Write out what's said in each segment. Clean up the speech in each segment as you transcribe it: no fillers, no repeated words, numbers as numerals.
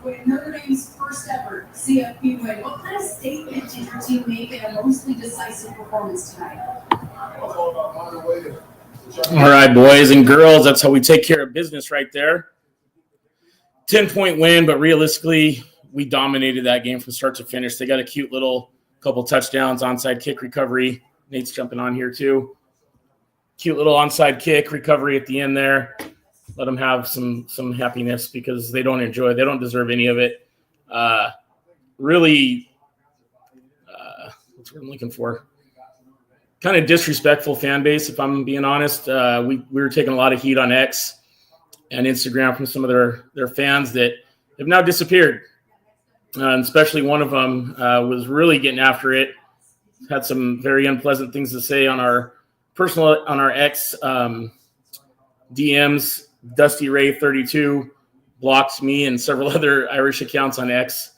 with Notre Dame's first ever CFP win. What kind of statement did your team make in a mostly decisive performance tonight? All right, boys and girls, that's how we take care of business right there. 10-point win, but realistically, we dominated that game from start to finish. They got a cute little couple touchdowns, onside kick recovery. Nate's jumping on here too. Cute little onside kick recovery at the end there. Let them have some happiness because they don't deserve any of it. Really, what's what I'm looking for? Kind of disrespectful fan base, if I'm being honest. We were taking a lot of heat on X and Instagram from some of their fans that have now disappeared. And especially one of them was really getting after it. Had some very unpleasant things to say on our X DMs. Dusty Ray 32 blocked me and several other Irish accounts on X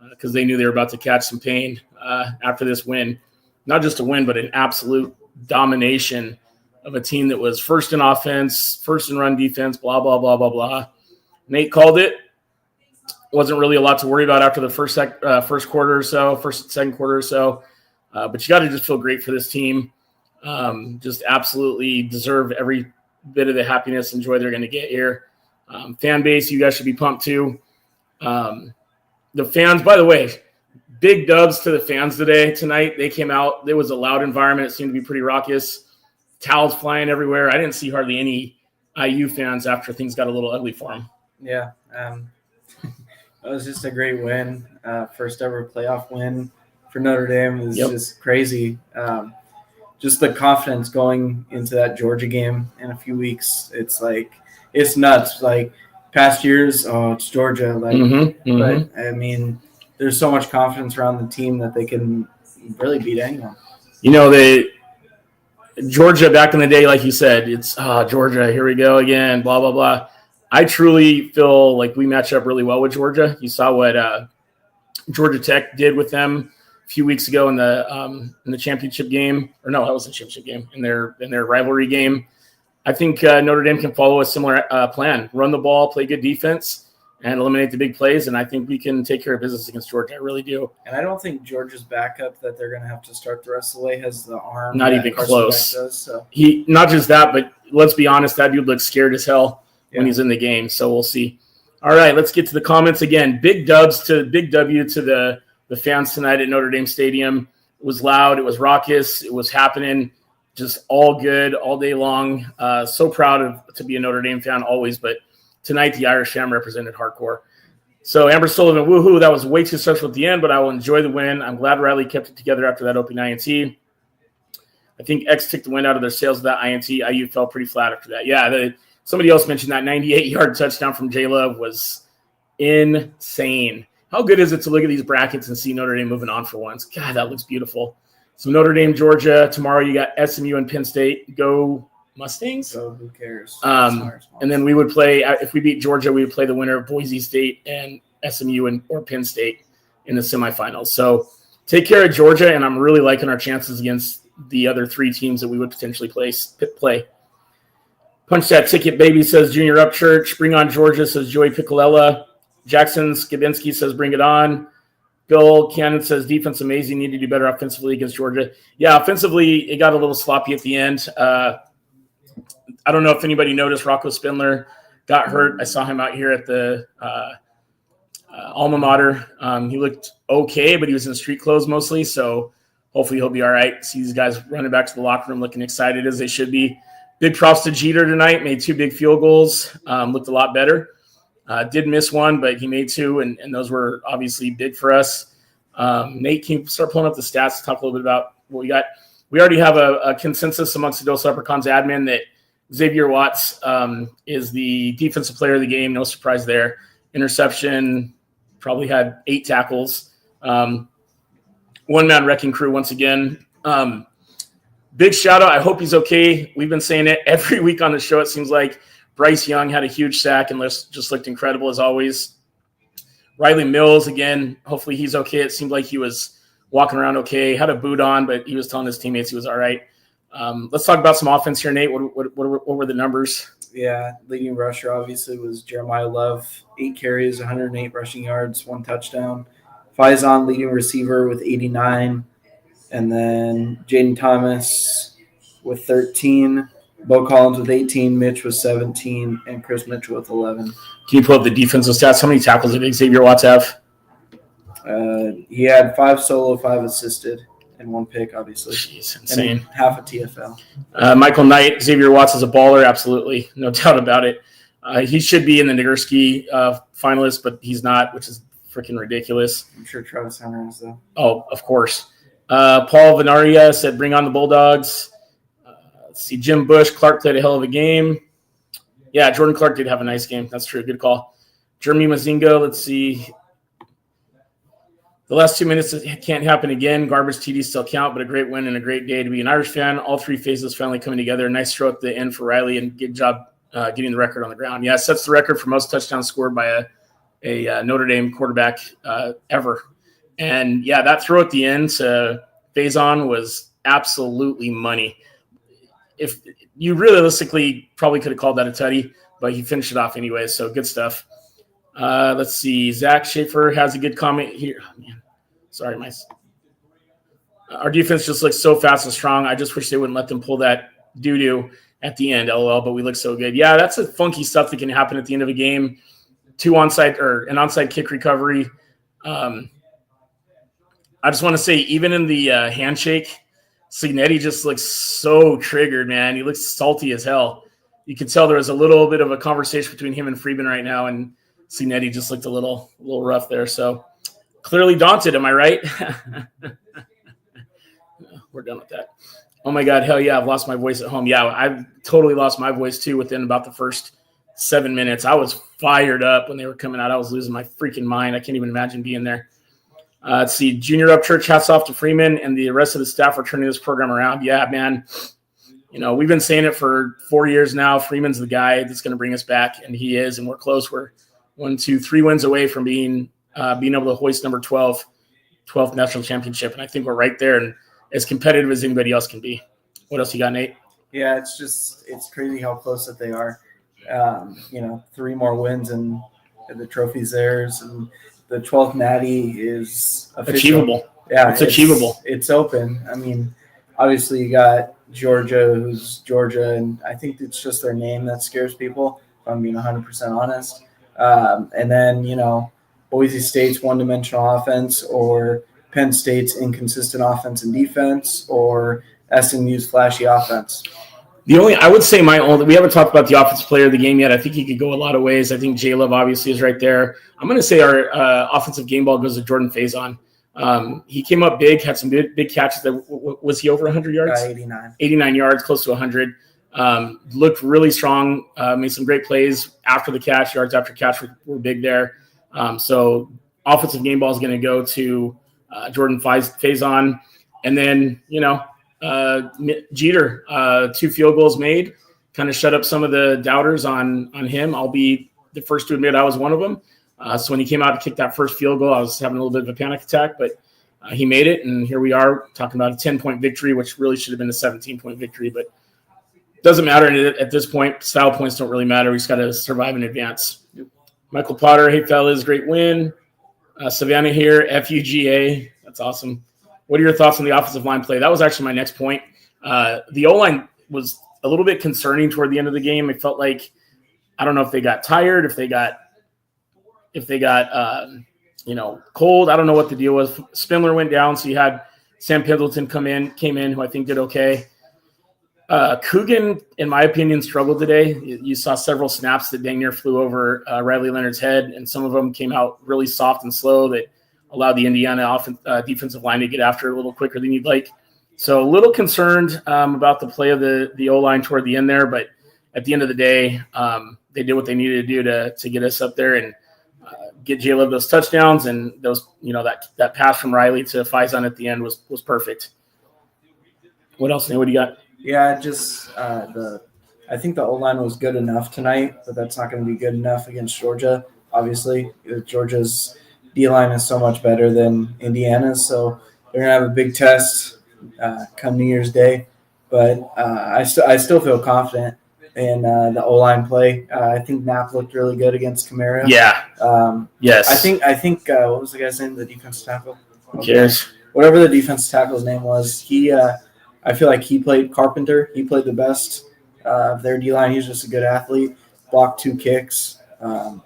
because they knew they were about to catch some pain after this win. Not just a win, but an absolute domination of a team that was first in offense, first in run defense, blah, blah, blah, blah, blah. Nate called it. Wasn't really a lot to worry about after the first second quarter or so. But you got to just feel great for this team. Just absolutely deserve every bit of the happiness and joy they're going to get here. Fan base, you guys should be pumped too. The fans, by the way, big dubs to the fans tonight. They came out. There was a loud environment. It seemed to be pretty raucous. Towels flying everywhere. I didn't see hardly any IU fans after things got a little ugly for them. Yeah. That was just a great win. First ever playoff win for Notre Dame. It was just crazy. Just the confidence going into that Georgia game in a few weeks. It's nuts. Like past years, it's Georgia. But I mean, there's so much confidence around the team that they can really beat anyone. Georgia back in the day, like you said, it's Georgia, here we go again, blah, blah, blah. I truly feel like we match up really well with Georgia. You saw what Georgia Tech did with them a few weeks ago in the championship game. Or no, that was the championship game, in their rivalry game. I think Notre Dame can follow a similar plan. Run the ball, play good defense, and eliminate the big plays, and I think we can take care of business against Georgia. I really do. And I don't think Georgia's backup that they're going to have to start the rest of the way has the arm. Not even close. Does, so. He not just that, but let's be honest, that dude looks scared as hell when he's in the game. So we'll see. All right, let's get to the comments again. Big W to the fans tonight at Notre Dame Stadium. It was loud. It was raucous. It was happening. Just all good all day long. So proud to be a Notre Dame fan always, but tonight the Irish Fam represented hardcore. So Amber Sullivan, woohoo, that was way too stressful at the end, but I will enjoy the win. I'm glad Riley kept it together after that opening INT. I think X took the wind out of their sails with that INT. IU fell pretty flat after that. Yeah, somebody else mentioned that 98-yard touchdown from J-Love was insane. How good is it to look at these brackets and see Notre Dame moving on for once? God, that looks beautiful. So Notre Dame, Georgia. Tomorrow you got SMU and Penn State. Go Mustangs. So who cares? And then we would play, if we beat Georgia, we would play the winner of Boise State and SMU or Penn State in the semifinals. So take care of Georgia, and I'm really liking our chances against the other three teams that we would potentially play. Punch that ticket, baby, says Junior Upchurch. Bring on Georgia, says Joey Piccolella. Jackson Skibinski says bring it on. Bill Cannon says defense amazing. Need to do better offensively against Georgia. Yeah, offensively, it got a little sloppy at the end. I don't know if anybody noticed Rocco Spindler got hurt. I saw him out here at the alma mater. He looked okay, but he was in street clothes mostly, so hopefully he'll be all right. See these guys running back to the locker room looking excited as they should be. Big props to Jeter tonight. Made 2 big field goals. Looked a lot better. Did miss one, but he made 2, and those were obviously big for us. Nate, can you start pulling up the stats to talk a little bit about what we got? We already have a consensus amongst the Dos Leprechauns admin that Xavier Watts is the defensive player of the game. No surprise there. Interception, probably had 8 tackles. One-man wrecking crew once again. Big shout-out. I hope he's okay. We've been saying it every week on the show, it seems like. Bryce Young had a huge sack and just looked incredible as always. Riley Mills, again, hopefully he's okay. It seemed like he was walking around okay. Had a boot on, but he was telling his teammates he was all right. Let's talk about some offense here, Nate. What were the numbers? Yeah, leading rusher obviously was Jeremiah Love, 8 carries, 108 rushing yards, 1 touchdown. Faison leading receiver with 89, and then Jaden Thomas with 13, Bo Collins with 18, Mitch with 17, and Chris Mitchell with 11. Can you pull up the defensive stats? How many tackles did Xavier Watts have? He had 5 solo, 5 assisted, and 1 pick, obviously. Jeez, insane. And half a TFL. Michael Knight, Xavier Watts is a baller, absolutely, no doubt about it. He should be in the Nagurski finalist, but he's not, which is freaking ridiculous. I'm sure Travis Hunter is, though. Oh, of course. Paul Venaria said, bring on the Bulldogs. Let's see, Jim Bush, Clark played a hell of a game. Yeah, Jordan Clark did have a nice game. That's true. Good call. Jeremy Mazinga, let's see. The last 2 minutes can't happen again. Garbage TDs still count, but a great win and a great day to be an Irish fan. All 3 phases finally coming together. Nice throw at the end for Riley, and good job getting the record on the ground. Yeah, sets the record for most touchdowns scored by a Notre Dame quarterback ever. And, yeah, that throw at the end to Faison was absolutely money. If you realistically probably could have called that a tutty, but he finished it off anyway, so good stuff. Let's see. Zach Schaefer has a good comment here. Oh, man. Sorry, our defense just looks so fast and strong. I just wish they wouldn't let them pull that doo-doo at the end, LOL, but we look so good. Yeah, that's a funky stuff that can happen at the end of a game. An onside kick recovery. I just want to say, even in the handshake, Cignetti just looks so triggered, man. He looks salty as hell. You can tell there was a little bit of a conversation between him and Freeman right now, and Cignetti just looked a little rough there. So clearly daunted, am I right? We're done with that. Oh, my God, hell yeah, I've lost my voice at home. Yeah, I totally lost my voice, too, within about the first 7 minutes. I was fired up when they were coming out. I was losing my freaking mind. I can't even imagine being there. Let's see, Junior Upchurch, hats off to Freeman and the rest of the staff for turning this program around. Yeah, man. You know, we've been saying it for 4 years now. Freeman's the guy that's going to bring us back, and he is, and we're close. We're 1, 2, 3 wins away from being able to hoist number 12th national championship, and I think we're right there and as competitive as anybody else can be. What else you got, Nate? Yeah, it's crazy how close that they are. 3 more wins and the trophy's theirs, and the 12th natty is official. Achievable. Yeah, it's achievable. It's open. I mean, obviously you got Georgia, who's Georgia, and I think it's just their name that scares people, if I'm being 100% honest. And then, Boise State's one-dimensional offense, or Penn State's inconsistent offense and defense, or SMU's flashy offense. I would say we haven't talked about the offensive player of the game yet. I think he could go a lot of ways. I think J-Love obviously is right there. I'm going to say our offensive game ball goes to Jordan Faison. He came up big, had some big catches. Was he over 100 yards? 89. 89 yards, close to 100. Looked really strong, made some great plays after the catch. Yards after catch were big there. So offensive game ball is going to go to Jordan Faison. And then, Jeter, 2 field goals made, kind of shut up some of the doubters on him. I'll be the first to admit I was one of them. So when he came out to kick that first field goal, I was having a little bit of a panic attack, but he made it, and here we are talking about a 10-point victory, which really should have been a 17-point victory, but doesn't matter at this point. Style points don't really matter. We just got to survive and advance. Michael Potter, hey, fellas, great win. Savannah here, FUGA. That's awesome. What are your thoughts on the offensive line play? That was actually my next point. The O-line was a little bit concerning toward the end of the game. It felt like, I don't know if they got tired, if they got cold. I don't know what the deal was. Spindler went down, so you had Sam Pendleton came in, who I think did okay. Coogan, in my opinion, struggled today. You saw several snaps that dang near flew over Riley Leonard's head, and some of them came out really soft and slow that allowed the Indiana defensive line to get after it a little quicker than you'd like. So a little concerned about the play of the O-line toward the end there, but at the end of the day, they did what they needed to do to get us up there and get J-Love those touchdowns, and those that pass from Riley to Faison at the end was perfect. What else? What do you got? Yeah, I think the O-line was good enough tonight, but that's not going to be good enough against Georgia. Obviously, Georgia's D-line is so much better than Indiana's, so they're going to have a big test come New Year's Day. but I still feel confident in the O-line play. I think Knapp looked really good against Kamara. Yeah. Yes. I think what was the guy's name? The defensive tackle. Who cares? Whatever the defensive tackle's name was, he. I feel like he played Carpenter. He played the best of their D-line. He's just a good athlete. Blocked 2 kicks, or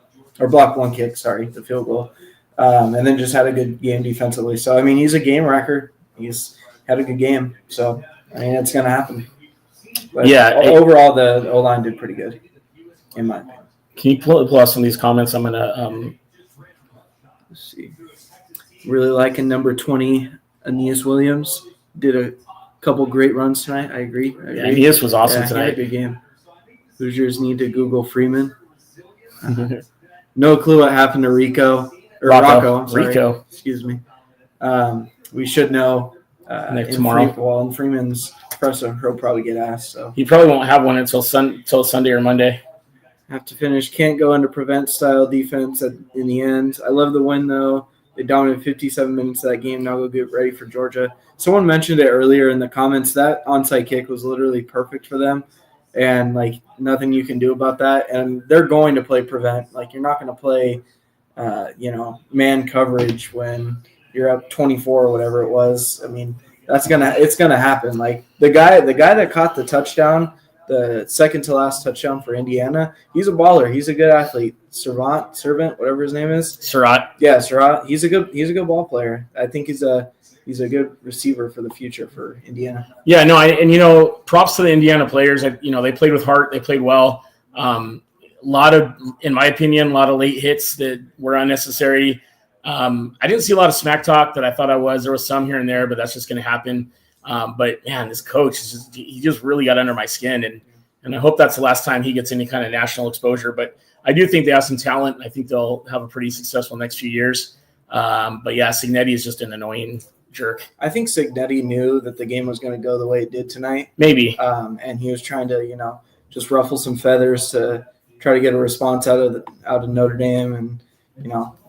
blocked 1 kick. Sorry, the field goal, and then just had a good game defensively. So I mean, he's a game wrecker. He's had a good game. So I mean, it's gonna happen. But overall, the O-line did pretty good, in my opinion. Can you pull up some of these comments? I'm gonna let's see. Really liking number 20, Aeneas Williams. Did a couple great runs tonight. I agree. Yeah, Aeneas was awesome tonight. He had a good game. Hoosiers need to Google Freeman. No clue what happened to Rocco. Rico. Excuse me. We should know tomorrow. In Freeman's presser, he'll probably get asked. So he probably won't have one until Sunday or Monday. Have to finish. Can't go into prevent style defense in the end. I love the win though. They dominated 57 minutes of that game. Now go get ready for Georgia. Someone mentioned it earlier in the comments. That onside kick was literally perfect for them. And, like, nothing you can do about that. And they're going to play prevent. Like, you're not going to play, man coverage when you're up 24 or whatever it was. I mean, it's gonna happen. Like, the guy that caught the touchdown, the second to last touchdown for Indiana, he's a baller. He's a good athlete. Servant, whatever his name is. Surratt. Yeah, Surratt. He's a good ball player. I think he's a good receiver for the future for Indiana. Yeah, no, props to the Indiana players. They played with heart. They played well. In my opinion, a lot of late hits that were unnecessary. I didn't see a lot of smack talk that I thought I was. There was some here and there, but that's just going to happen. But man, this coach he just really got under my skin, and I hope that's the last time he gets any kind of national exposure. But I do think they have some talent. I think they'll have a pretty successful next few years. But yeah, Cignetti is just an annoying jerk. I think Cignetti knew that the game was going to go the way it did tonight. Maybe. And he was trying to, just ruffle some feathers to try to get a response out of Notre Dame and,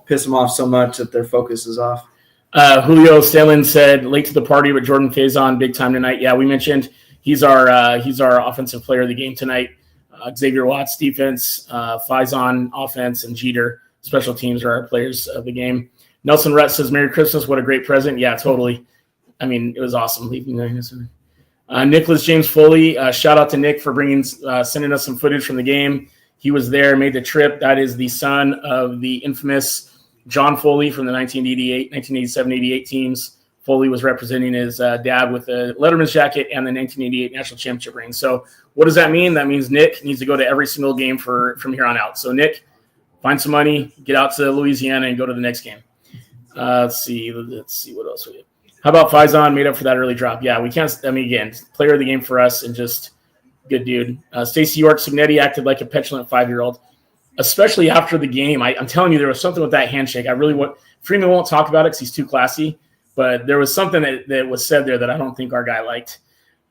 piss them off so much that their focus is off. Julio Stalin said, late to the party with Jordan Faison, big time tonight. Yeah, we mentioned he's our offensive player of the game tonight. Xavier Watts defense, Faison offense, and Jeter special teams are our players of the game. Nelson Rhett says, Merry Christmas. What a great present. Yeah, totally. I mean, it was awesome leaving there. Nicholas James Foley, shout out to Nick for sending us some footage from the game. He was there, made the trip. That is the son of the infamous John Foley from the 1987-88 teams. Foley was representing his dad with the Letterman's jacket and the 1988 national championship ring. So what does that mean? That means Nick needs to go to every single game from here on out. So Nick, find some money, get out to Louisiana, and go to the next game. Let's see what else we have. How about Faison made up for that early drop? Yeah, we can't. I mean, again, player of the game for us and just good dude. Stacey York, Cignetti acted like a petulant 5-year-old, especially after the game. I'm telling you, there was something with that handshake. Freeman won't talk about it because he's too classy, but there was something that was said there that I don't think our guy liked.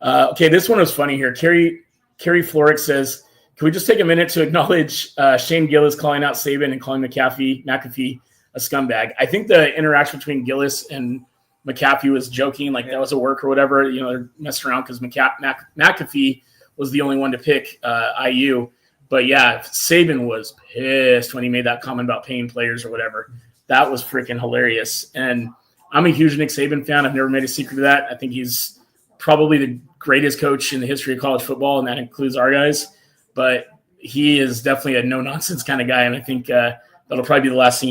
Okay, this one was funny here. Carrie Florick says, can we just take a minute to acknowledge Shane Gillis calling out Saban and calling McAfee a scumbag? I think the interaction between Gillis and McAfee was joking, like that was a work or whatever. They're messing around because McAfee was the only one to pick IU. But yeah, Saban was pissed when he made that comment about paying players or whatever. That was freaking hilarious. And I'm a huge Nick Saban fan. I've never made a secret of that. I think he's probably the greatest coach in the history of college football, and that includes our guys. But he is definitely a no-nonsense kind of guy, and I think that'll probably be the last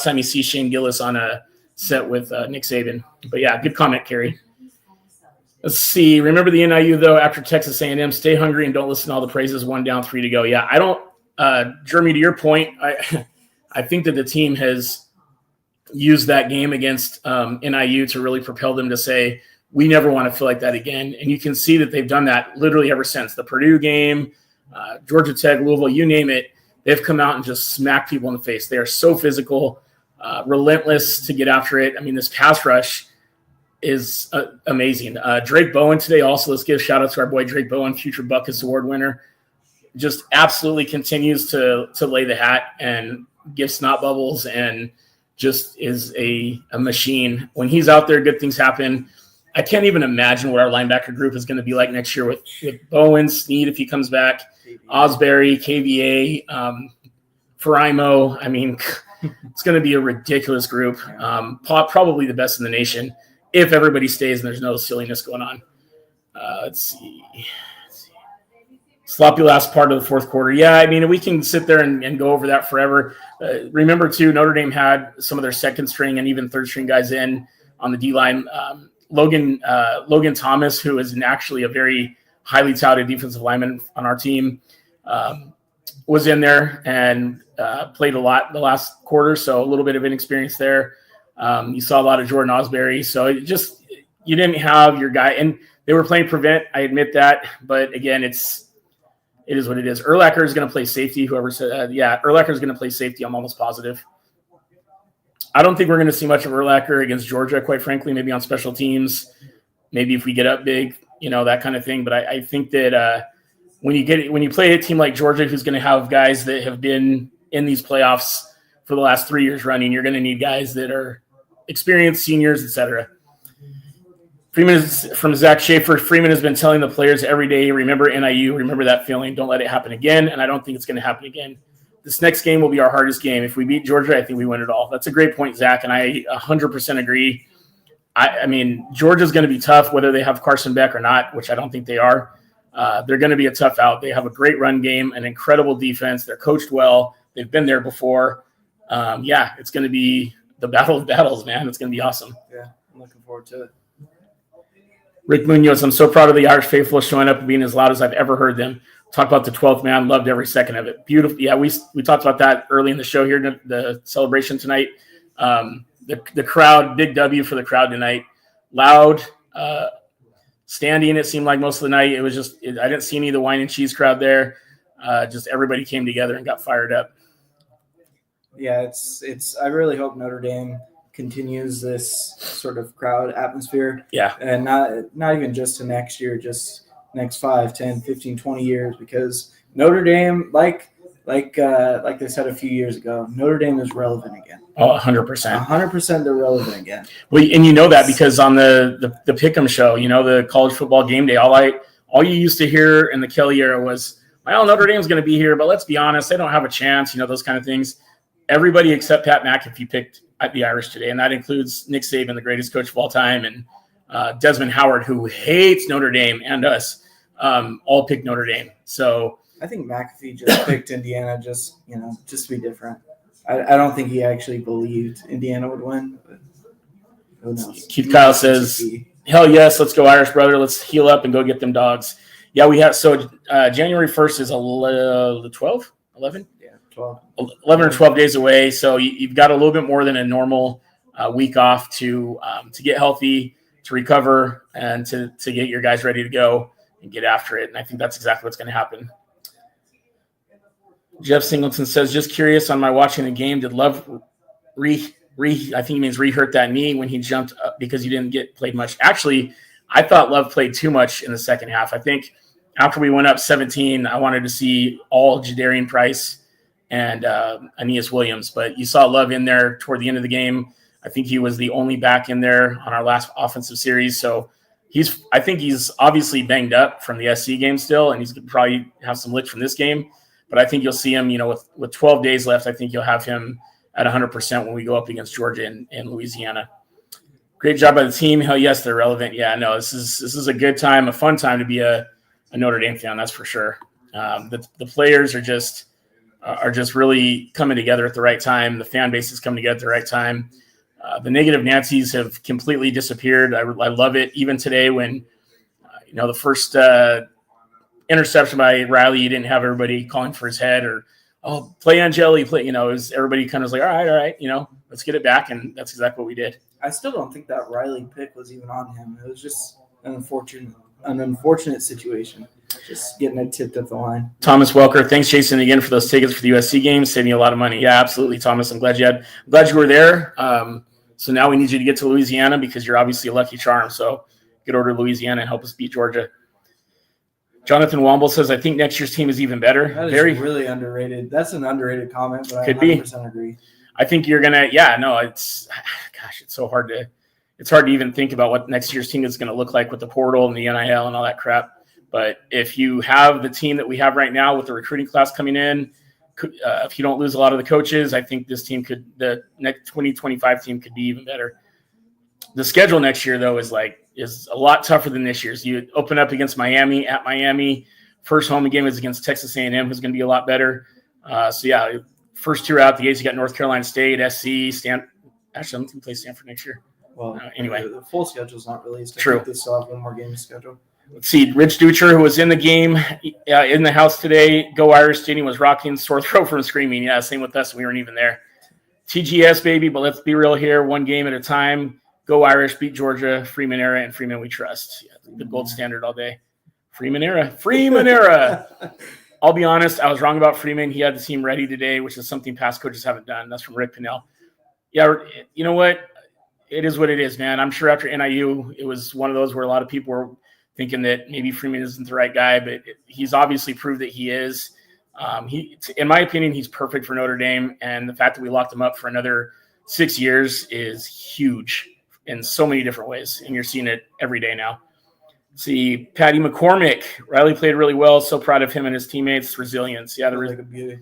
time you see Shane Gillis on a set with Nick Saban. But yeah, good comment, Kerry. Let's see. Remember the NIU, though, after Texas A&M. Stay hungry and don't listen to all the praises. 1 down, 3 to go. Yeah, I don't Jeremy, to your point, I think that the team has used that game against NIU to really propel them to say, we never want to feel like that again. And you can see that they've done that literally ever since. The Purdue game, Georgia Tech, Louisville, you name it, they've come out and just smacked people in the face. They are so physical, relentless to get after it. I mean, this pass rush is amazing. Drake Bowen today also, let's give a shout out to our boy Drake Bowen, future Buckus Award winner. Just absolutely continues to lay the hat and give snot bubbles and just is a machine. When he's out there, good things happen. I can't even imagine what our linebacker group is going to be like next year with Bowen, Snead if he comes back, Osbury, KVA, Faraimo. I mean, it's going to be a ridiculous group. Probably the best in the nation if everybody stays and there's no silliness going on. Let's see. Sloppy last part of the fourth quarter. Yeah, I mean, we can sit there and go over that forever. Remember, too, Notre Dame had some of their second string and even third string guys in on the D-line. Logan Thomas, who is actually a very highly touted defensive lineman on our team, was in there and played a lot the last quarter, so a little bit of inexperience there. You saw a lot of Jordan Osbury, so you didn't have your guy, and they were playing prevent. I admit that, but again, it is what it is. Urlacher is going to play safety. Whoever said, Urlacher is going to play safety. I'm almost positive. I don't think we're going to see much of Urlacher against Georgia, quite frankly. Maybe on special teams, maybe if we get up big, that kind of thing. But I think that when you play a team like Georgia, who's going to have guys that have been in these playoffs for the last 3 years running, you're going to need guys that are experienced, seniors, etc. Freeman is from Zach Schaefer. Freeman has been telling the players every day, remember NIU, remember that feeling. Don't let it happen again. And I don't think it's going to happen again. This next game will be our hardest game. If we beat Georgia, I think we win it all. That's a great point, Zach, and I 100% agree. I mean, Georgia's going to be tough, whether they have Carson Beck or not, which I don't think they are. They're going to be a tough out. They have a great run game, an incredible defense. They're coached well. They've been there before. It's going to be the battle of battles, man. It's going to be awesome. Yeah, I'm looking forward to it. Rick Munoz, I'm so proud of the Irish faithful showing up and being as loud as I've ever heard them. Talk about the 12th man. Loved every second of it. Beautiful. Yeah, we talked about that early in the show here, the celebration tonight. The crowd, big W for the crowd tonight. Loud, standing, it seemed like most of the night. It was I didn't see any of the wine and cheese crowd there. Just everybody came together and got fired up. Yeah, I really hope Notre Dame continues this sort of crowd atmosphere. Yeah. And not even just to next year, just next 5, 10, 15, 20 years, because Notre Dame, like they said a few years ago, Notre Dame is relevant again. Oh, 100%. 100% they're relevant again. Well, and you know that because on the Pick'em show, the college football game day, all you used to hear in the Kelly era was, well, Notre Dame's going to be here, but let's be honest, they don't have a chance, those kind of things. Everybody except Pat McAfee picked the Irish today, and that includes Nick Saban, the greatest coach of all time, and Desmond Howard, who hates Notre Dame, and us, all picked Notre Dame. So I think McAfee just picked Indiana just to be different. I don't think he actually believed Indiana would win, but who knows? Keith Kyle says, hell yes, let's go Irish, brother. Let's heal up and go get them dogs. Yeah, we have. So January 1st is 12, 11? Yeah, 12. 11 or 12 days away. So you've got a little bit more than a normal week off to get healthy, to recover, and to get your guys ready to go and get after it. And I think that's exactly what's going to happen. Jeff Singleton says, just curious on my watching the game, did Love I think he means re-hurt that knee when he jumped up because you didn't get played much. Actually, I thought Love played too much in the second half. I think after we went up 17, I wanted to see all Jadarian Price and Aeneas Williams, but you saw Love in there toward the end of the game. I think he was the only back in there on our last offensive series. So I think he's obviously banged up from the SC game still, and he's going to probably have some licks from this game. But I think you'll see him, with 12 days left, I think you'll have him at 100% when we go up against Georgia and Louisiana. Great job by the team. Hell yes, they're relevant. Yeah, no, this is a good time, a fun time to be a Notre Dame fan, that's for sure. The players are just really coming together at the right time. The fan base is coming together at the right time. The negative Nancy's have completely disappeared. I love it. Even today when, the first interception by Riley, you didn't have everybody calling for his head or, oh, play Angeli, play, it was everybody kind of was like, all right, let's get it back. And that's exactly what we did. I still don't think that Riley pick was even on him. It was just an unfortunate situation. Just getting it tipped at the line. Thomas Welker, thanks, Jason, again for those tickets for the USC game, saving you a lot of money. Yeah, absolutely, Thomas. I'm glad you were there. So now we need you to get to Louisiana because you're obviously a lucky charm. So get over to Louisiana and help us beat Georgia. Jonathan Womble says, I think next year's team is even better. That is really underrated. That's an underrated comment, but I 100% agree. I think you're going to, it's so hard it's hard to even think about what next year's team is going to look like with the portal and the NIL and all that crap. But if you have the team that we have right now with the recruiting class coming in, if you don't lose a lot of the coaches, I think this team the next 2025 team could be even better. The schedule next year, though, is a lot tougher than this year's. You open up against Miami at Miami. First home game is against Texas A&M, who's going to be a lot better. First two out the gates, you got North Carolina State, SC, Stanford. Actually, I'm going to play Stanford next year. Well, anyway, the full schedule's not released. True. I think they still have one more game scheduled. Let's see. Rich Ducher, who was in the game in the house today, Go Irish Stadium, was rocking sore throat from screaming. Yeah, same with us. We weren't even there. TGS, baby, but let's be real here. One game at a time. Go Irish, beat Georgia, Freeman era, and Freeman we trust. Yeah, the gold standard all day. Freeman era. I'll be honest, I was wrong about Freeman. He had the team ready today, which is something past coaches haven't done. That's from Rick Pinnell. Yeah, you know what? It is what it is, man. I'm sure after NIU, it was one of those where a lot of people were thinking that maybe Freeman isn't the right guy, but he's obviously proved that he is. In my opinion, he's perfect for Notre Dame, and the fact that we locked him up for another 6 years is huge in so many different ways, and you're seeing it every day now. See, Patty McCormick. Riley played really well. So proud of him and his teammates. Resilience. Yeah, Like a beauty.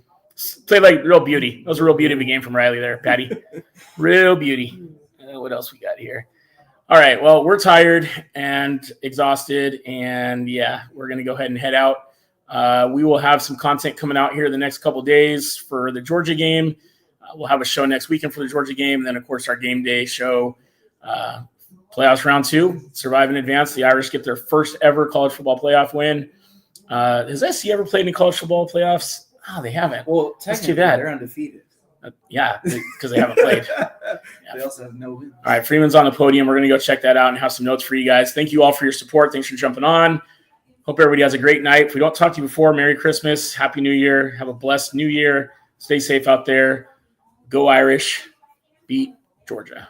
played like real beauty. That was a real beauty of a game from Riley there, Patty. Real beauty. What else we got here? All right. Well, we're tired and exhausted, and yeah, we're going to go ahead and head out. We will have some content coming out here the next couple days for the Georgia game. We'll have a show next weekend for the Georgia game, and then, of course, our game day show. Playoffs round 2, survive and advance. The Irish get their first ever college football playoff win. Has SC ever played in college football playoffs? Oh, they haven't. Well, That's technically, too bad. they're undefeated. Yeah, because they haven't played. They also have no wins. All right, Freeman's on the podium. We're going to go check that out and have some notes for you guys. Thank you all for your support. Thanks for jumping on. Hope everybody has a great night. If we don't talk to you before, Merry Christmas, Happy New Year. Have a blessed New Year. Stay safe out there. Go Irish. Beat Georgia.